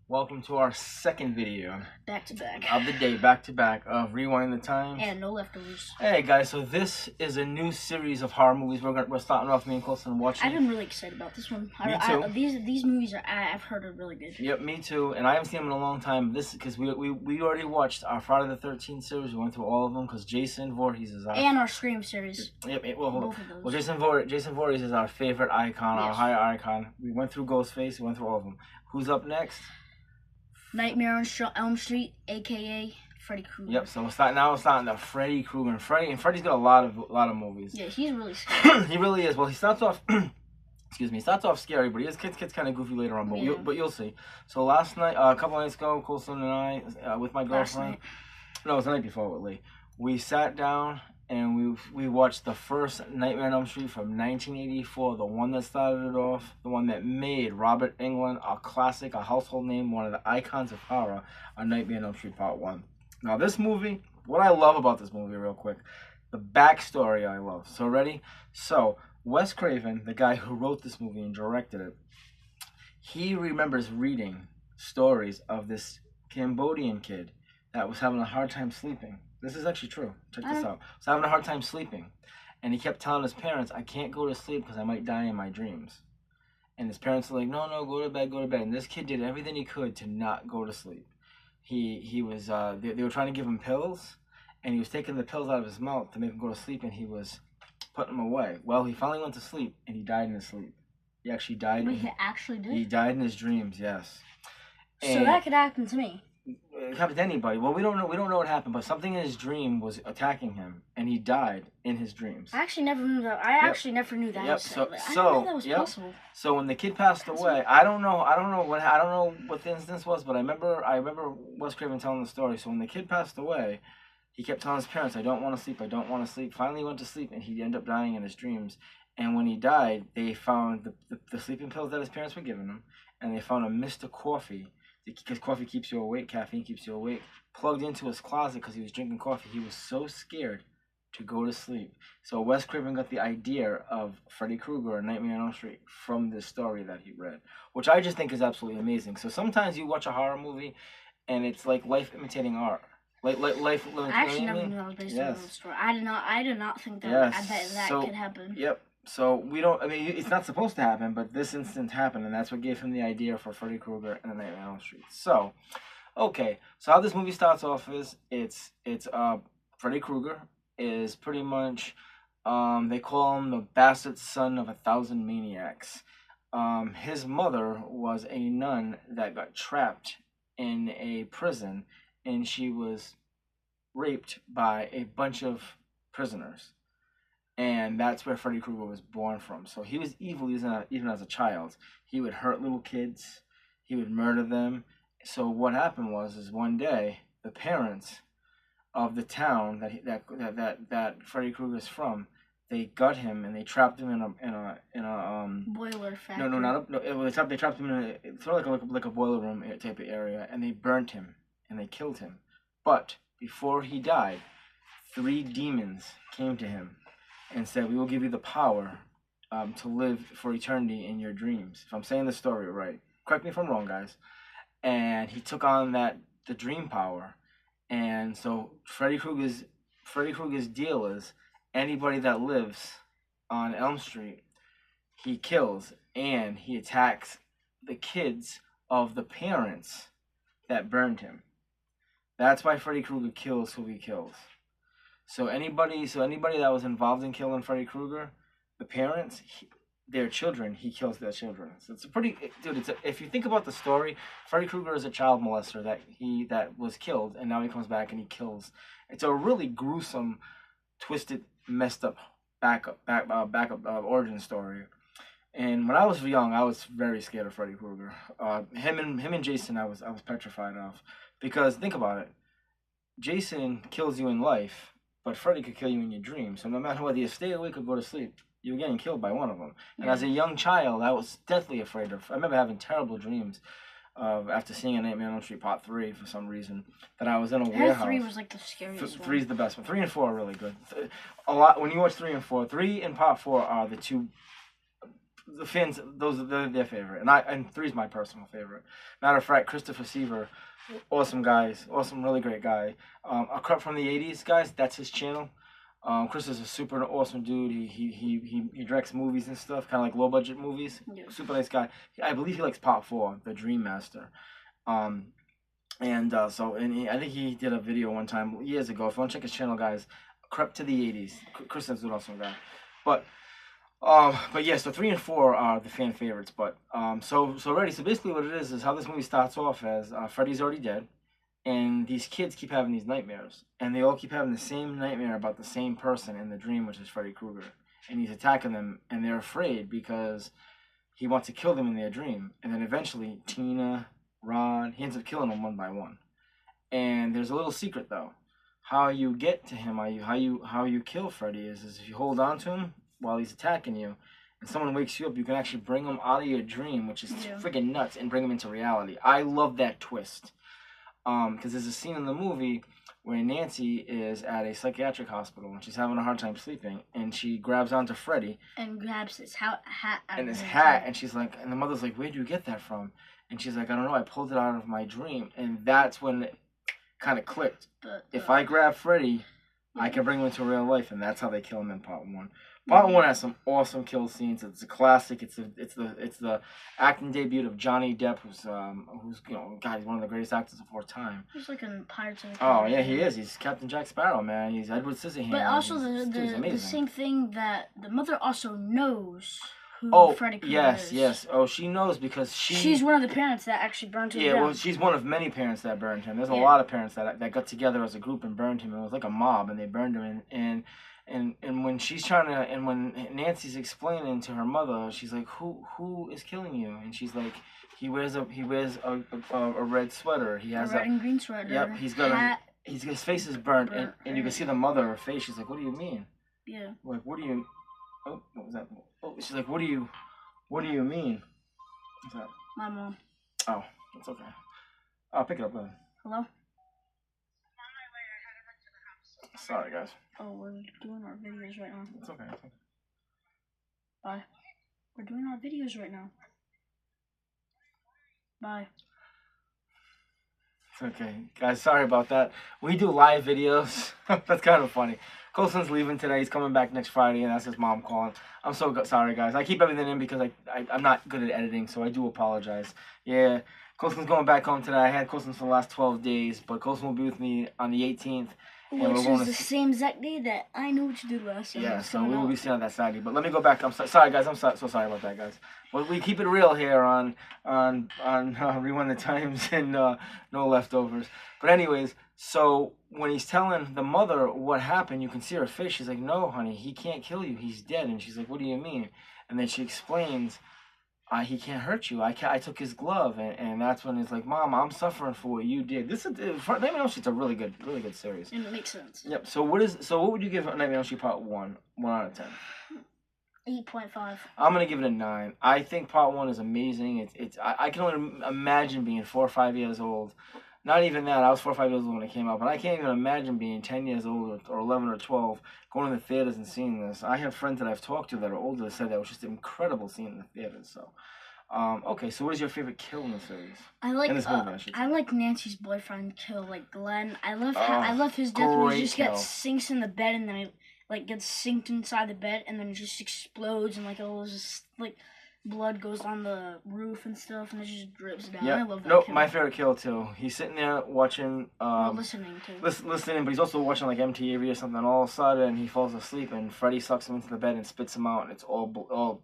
Welcome to our second video Back to back. of the day, back to back, of Rewind the Time. And no leftovers. Hey guys, so this is a new series of horror movies. We're starting off, me and Colson watching. I've been really excited about this one. Me too. These movies I've heard are really good. Yep, me too. And I haven't seen them in a long time. This because we already watched our Friday the 13th series. We went through all of them because Jason Voorhees is our and our Scream series. Yep. Well, hold Both on. of those. Well, Jason Voorhees is our favorite icon, our Yes. higher icon. We went through Ghostface. We went through all of them. Who's up next? Nightmare on Elm Street, aka Freddy Krueger. Yep. So we're starting the Freddy Krueger, and Freddy's got a lot of movies. Yeah, he's really scary. He really is. Well, he starts off. Excuse me. He starts off scary, but he gets kind of goofy later on. But Yeah. you'll see. So last night, a couple nights ago, Colson and I, with my girlfriend. No, it was the night before with Lee. We sat down and we watched the first Nightmare on Elm Street from 1984, the one that started it off, the one that made Robert Englund a classic, a household name, one of the icons of horror, on Nightmare on Elm Street Part 1. Now this movie, what I love about this movie real quick, the backstory I love. So ready? So Wes Craven, the guy who wrote this movie and directed it, he remembers reading stories of this Cambodian kid that was having a hard time sleeping. This is actually true. Check this out. Was having a hard time sleeping. And he kept telling his parents, I can't go to sleep because I might die in my dreams. And his parents were like, no, go to bed, go to bed. And this kid did everything he could to not go to sleep. He was, they were trying to give him pills, and he was taking the pills out of his mouth to make him go to sleep, and he was putting them away. Well, he finally went to sleep, and he died in his sleep. He actually died. Wait, he actually did? He died in his dreams, yes. So that could happen to me. It happened to anybody. Well, we don't know what happened, but something in his dream was attacking him, and he died in his dreams. I actually never knew that. I actually never knew that. Yep. I didn't know that was possible. So when the kid passed away, I don't know what the instance was, but I remember Wes Craven telling the story. So when the kid passed away, he kept telling his parents, I don't want to sleep, I don't want to sleep. Finally he went to sleep, and he ended up dying in his dreams. And when he died, they found the sleeping pills that his parents were giving him, and they found a Mr. Coffee, because coffee keeps you awake, caffeine keeps you awake, plugged into his closet because he was drinking coffee. He was so scared to go to sleep. So Wes Craven got the idea of Freddy Krueger and Nightmare on Elm Street from this story that he read, which I just think is absolutely amazing. So sometimes you watch a horror movie, and it's like life imitating art. Like life. I actually never knew that was based on a real story. I did not think that that could happen. Yep. So we don't. I mean, it's not supposed to happen, but this instance happened, and that's what gave him the idea for Freddy Krueger and the Nightmare on Elm Street. So, okay. So how this movie starts off is it's Freddy Krueger is pretty much they call him the bastard son of 1,000 maniacs. His mother was a nun that got trapped in a prison, and she was raped by a bunch of prisoners. And that's where Freddy Krueger was born from. So he was evil even as a child. He would hurt little kids. He would murder them. So what happened was one day the parents of the town that Freddy Krueger is from, they got him and they trapped him in a boiler factory. They trapped him in a sort of like a boiler room type of area, and they burnt him and they killed him. But before he died, 3 demons came to him and said, we will give you the power to live for eternity in your dreams. If I'm saying the story right, correct me if I'm wrong, guys. And he took on the dream power. And so Freddy Krueger's deal is anybody that lives on Elm Street, he kills, and he attacks the kids of the parents that burned him. That's why Freddy Krueger kills who he kills. So anybody that was involved in killing Freddy Krueger, the parents, their children, he kills their children. So it's a pretty, dude. If you think about the story, Freddy Krueger is a child molester that was killed, and now he comes back and he kills. It's a really gruesome, twisted, messed up backup origin story. And when I was young, I was very scared of Freddy Krueger. Him and Jason, I was petrified of, because think about it. Jason kills you in life, but Freddy could kill you in your dreams. So no matter whether you stay awake or go to sleep, you're getting killed by one of them. And as a young child, I was deathly afraid of. I remember having terrible dreams after seeing a Nightmare on Elm Street Part 3 for some reason, that I was in a warehouse. 3 was like the scariest one. 3 is the best one. 3 and 4 are really good. A lot when you watch 3 and 4. 3 and Part 4 are the two the fans, they're their favorite, and 3's my personal favorite. Matter of fact, Christopher Seaver, awesome guys, awesome, really great guy. A cut from the '80s, guys. That's his channel. Chris is a super awesome dude. He directs movies and stuff, kind of like low budget movies. Yeah. Super nice guy. I believe he likes Part 4, The Dream Master. I think he did a video one time years ago. If you want to check his channel, guys, Crept to the '80s. Chris is an awesome guy. But yeah, so 3 and 4 are the fan favorites. But so basically what it is how this movie starts off as Freddy's already dead. And these kids keep having these nightmares. And they all keep having the same nightmare about the same person in the dream, which is Freddy Krueger. And he's attacking them, and they're afraid because he wants to kill them in their dream. And then eventually, Tina, Rod, he ends up killing them one by one. And there's a little secret, though. How you get to him, how you kill Freddy is if you hold on to him while he's attacking you, and someone wakes you up, you can actually bring him out of your dream, which is freaking nuts, and bring him into reality. I love that twist. Because there's a scene in the movie where Nancy is at a psychiatric hospital and she's having a hard time sleeping, and she grabs onto Freddy and grabs his hat and she's like, and the mother's like, "Where'd you get that from?" And she's like, "I don't know, I pulled it out of my dream." And that's when it kind of clicked. If I grab Freddy, I can bring him into real life, and that's how they kill him in Part 1. Part 1 has some awesome kill scenes. It's a classic. It's the acting debut of Johnny Depp, who's God, he's one of the greatest actors of our time. He's like in Pirates of the Caribbean. Oh yeah, he is. He's Captain Jack Sparrow, man. He's Edward Scissorhands. But also the same thing that the mother also knows who Freddy Krueger is. Yes. Oh, she knows because she's one of the parents that actually burned him down. Yeah, well, she's one of many parents that burned him. There's a lot of parents that got together as a group and burned him. It was like a mob, and they burned him. And when she's trying to, and when Nancy's explaining to her mother, she's like, "Who is killing you?" And she's like, he wears a red sweater. He has a red and green sweater. Yep, he's got his face is burnt, and you can see the mother, her face. She's like, "What do you mean?" Yeah. Like, what do you? Oh, what was that? Oh, she's like, "What do you mean?" What's that? My mom. Oh, that's okay. I'll pick it up then. Hello. Sorry, guys. Oh, we're doing our videos right now. It's okay. Bye. We're doing our videos right now. Bye. It's okay. Guys, sorry about that. We do live videos. That's kind of funny. Colson's leaving today. He's coming back next Friday, and that's his mom calling. I'm so sorry, guys. I keep everything in because I'm not good at editing, so I do apologize. Yeah, Colson's going back home today. I had Colson for the last 12 days, but Colson will be with me on the 18th. Which is the same exact day that I knew what you did last time. Yeah, so we will be seeing on that Saturday. But let me go back. I'm sorry, guys. I'm so sorry about that, guys. But we keep it real here on Rewind the Times and No Leftovers. But anyways, so when he's telling the mother what happened, you can see her face. She's like, "No, honey, he can't kill you. He's dead." And she's like, "What do you mean?" And then she explains, "He can't hurt you. I took his glove," and that's when it's like, "Mom, I'm suffering for what you did." This is Nightmare on Elm Street's a really good series. And it makes sense. Yep. So what would you give Nightmare on Elm Street Part 1? 1 out of 10. 8.5. I'm gonna give it a 9. I think Part 1 is amazing. I can only imagine being 4 or 5 years old. Not even that. I was 4 or 5 years old when it came out, but I can't even imagine being 10 years old or 11 or 12, going to the theaters and seeing this. I have friends that I've talked to that are older that said that was just incredible seeing it in the theaters. So, okay. So, what is your favorite kill in the series? I like Nancy's boyfriend kill, like Glenn. I love his death where he just sinks in the bed and then he gets sinked inside the bed and then it just explodes and all this blood goes on the roof and stuff, and it just drips down. Yep. I love that. Nope, my favorite kill too. He's sitting there watching, listening too. Listening, but he's also watching MTV or something. And all of a sudden, he falls asleep, and Freddy sucks him into the bed and spits him out, and it's all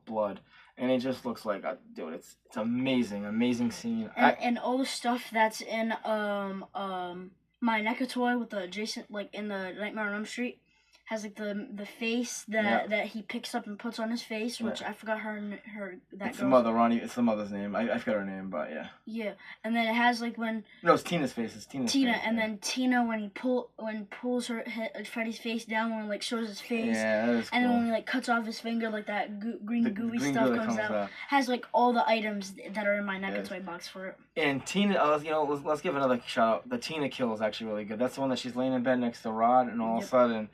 blood. And it just looks like, dude, it's amazing scene. And all the stuff that's in My NECA Toy with the Jason, in the Nightmare on Elm Street. Has the face that he picks up and puts on his face, which I forgot her that. It's the mother, Ronnie. It's the mother's name. I forgot her name, but yeah. Yeah, and then it has when. No, it's Tina's face. It's Tina's face. And then Tina when pulls Freddy's face down when shows his face. Yeah, that is cool. And then when he cuts off his finger that green gooey stuff comes out. Has all the items that are in my NECA Toy box for it. And Tina, let's give another shout out. The Tina kill is actually really good. That's the one that she's laying in bed next to Rod, and all of a sudden.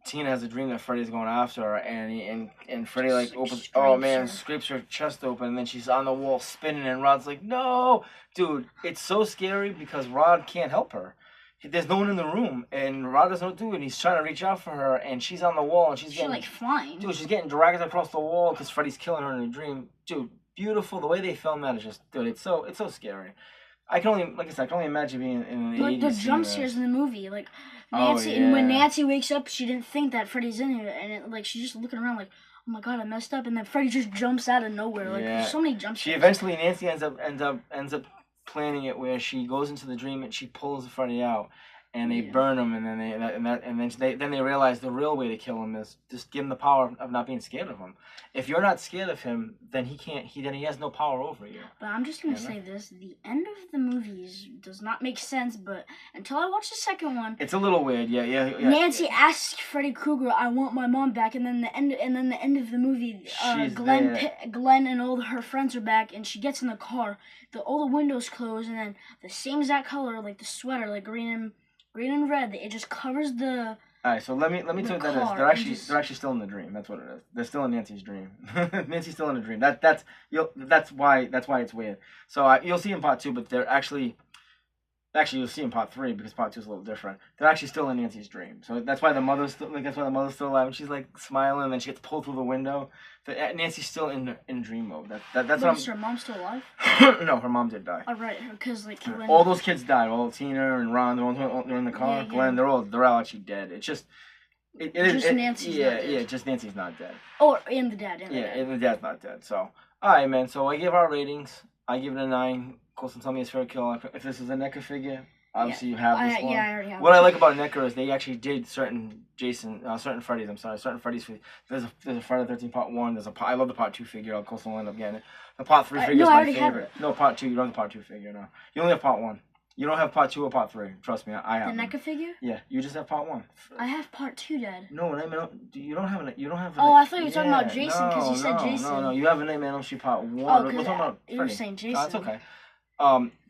Tina has a dream that Freddy's going after her, and Freddy like opens, oh man, scrapes her chest open, and then she's on the wall spinning, and Rod's like, no, dude, it's so scary because Rod can't help her. There's no one in the room, and Rod doesn't know what to do, and he's trying to reach out for her, and she's on the wall, and she's getting like flying. Dude, she's getting dragged across the wall because Freddy's killing her in a dream. Dude, beautiful. The way they filmed that is just, dude, it's so scary. I can only, like I said, I can only imagine being in the 80s. The jump scares in the movie, like Nancy, and when Nancy wakes up, she didn't think that Freddy's in here, and she's just looking around like, oh my god, I messed up, and then Freddy just jumps out of nowhere. Like there's so many jump scares. Nancy ends up planning it where she goes into the dream and she pulls Freddy out. And they burn him, and then they realize the real way to kill him is just give him the power of not being scared of him. If you're not scared of him, then he has no power over you. But I'm just gonna say this: the end of the movies does not make sense. But until I watch the second one, it's a little weird. Yeah. Nancy asks Freddy Krueger, "I want my mom back," and then the end of the movie, Glenn and all her friends are back, and she gets in the car. All the windows close, and then the same exact color, like the sweater, like green and red. It just covers the. All right, so let me tell you what that is. They're actually still in the dream. That's what it is. They're still in Nancy's dream. Nancy's still in the dream. That's why it's weird. So you'll see in part 2, but they're actually you'll see in part 3 because part 2 is a little different. They're actually still in Nancy's dream. So that's why the mother's still alive, and she's like smiling, and then she gets pulled through the window. Nancy's still in dream mode. That's what. Is her mom still alive? No, her mom did die. Oh, right, because like all those kids died. All Tina and Ron, they're in the car. Yeah. Glenn, they're all actually dead. It's just. Nancy's not dead. Yeah, just Nancy's not dead. Oh, and the dad. And the dad's not dead. So, all right, man. So I give our ratings. I give it a 9. Colson, tell me it's fair kill. If this is a NECA figure, obviously you have this one. Yeah, I already have. What I like about NECA is they actually did certain Freddy's. Certain Freddy's. There's a Friday the 13th Part 1. I love the Part 2 figure. Colson will end up getting it. The Part 3 figure is my favorite. No, Part 2. You don't have the Part 2 figure. No, you only have Part 1. You don't have Part 2 or Part 3. Trust me, I have the NECA figure. Yeah, you just have Part 1. I have Part 2, Dad. No, you don't have. Oh, I thought you were talking about Jason because you said Jason. No, you have a Nightmare on Elm Street Part 1. Oh, because you were saying Jason. That's okay.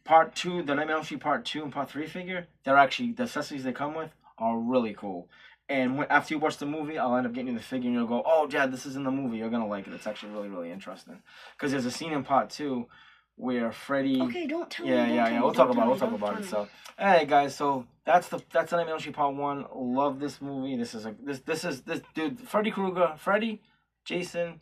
Part 2, the Nightmare on Elm Street Part 2 and Part 3 figure, they're actually, the accessories they come with are really cool. And after you watch the movie, I'll end up getting you the figure, and you'll go, oh, Dad, this is in the movie. You're going to like it. It's actually really, really interesting. Because there's a scene in Part 2 where Freddy... Okay, don't tell me. Yeah. We'll talk about it. So, hey, guys, so that's the Nightmare on Elm Street Part 1. Love this movie. This dude, Freddy Krueger, Freddy, Jason...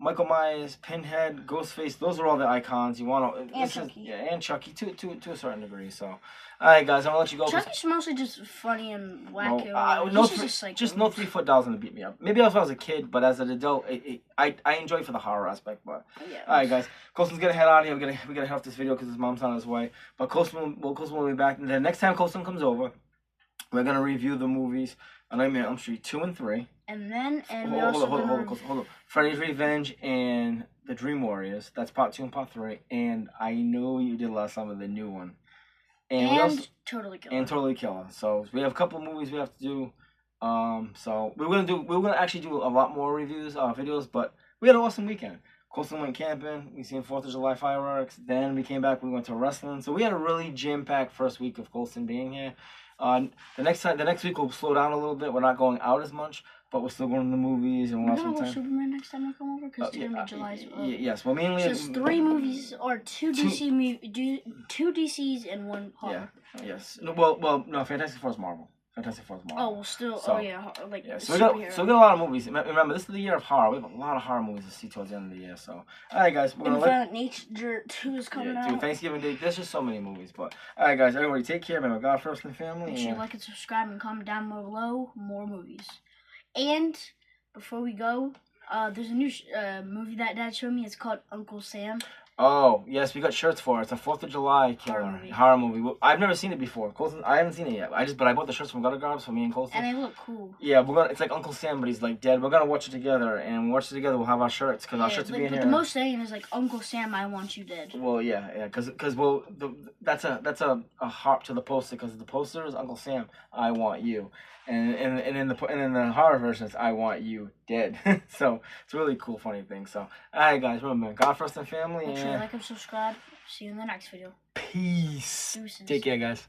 Michael Myers, Pinhead, Ghostface, those are all the icons you want to... And Chucky. And Chucky, to a certain degree, so... Alright, guys, I'm going to let you go. Chucky's mostly just funny and wacky. No 3-foot dolls going to beat me up. Maybe if I was a kid, but as an adult, I enjoy it for the horror aspect, but... Yeah, alright, guys. Colson's going to head out of here. We got to head off this video because his mom's on his way. But Colson will be back. And the next time Colson comes over, we're going to review the movies on Nightmare on Elm Street 2 and 3. And then, hold on. Freddy's Revenge and The Dream Warriors. That's Part 2 and Part 3. And I know you did love some of the new one. And Totally Killer. And Totally Killer. So we have a couple of movies we have to do. So we're gonna actually do a lot more reviews, videos. But we had an awesome weekend. Colson went camping. We seen 4th of July fireworks. Then we came back. We went to wrestling. So we had a really jam-packed first week of Colson being here. The next week we'll slow down a little bit. We're not going out as much, but we're still going to the movies and we'll have some time. Superman next time I come over because it's gonna be July. Yes, well mainly. So it's 3 movies or 2 DCs and 1 horror. Yeah. Yes. No. Fantastic Four is Marvel. Oh, well, still. So, so we got a lot of movies. Remember, this is the year of horror. We have a lot of horror movies to see towards the end of the year. So, all right, guys, we're gonna Violent Nature 2 is coming out. Dude, Thanksgiving Day. There's just so many movies. But all right, guys, everybody, take care. Remember, God first and family. Make sure you like and subscribe and comment down below more movies. And before we go, there's a new movie that Dad showed me. It's called Uncle Sam. Oh, yes, we got shirts for it. It's a 4th of July horror movie. I've never seen it before. Colson, I haven't seen it yet. But I bought the shirts from Gutter Garbs for me and Colson. And they look cool. Yeah, it's like Uncle Sam, but he's like dead. We're gonna watch it together, and we'll have our shirts because our shirts will be in here. The most saying is like Uncle Sam, I want you dead. Well, yeah, because that's a harp to the poster because the poster is Uncle Sam, I want you. And in the horror version, it's I want you dead. So it's a really cool, funny thing. So, all right, guys, remember, God first and family. Make sure you like and subscribe. See you in the next video. Peace. Deuces. Take care, guys.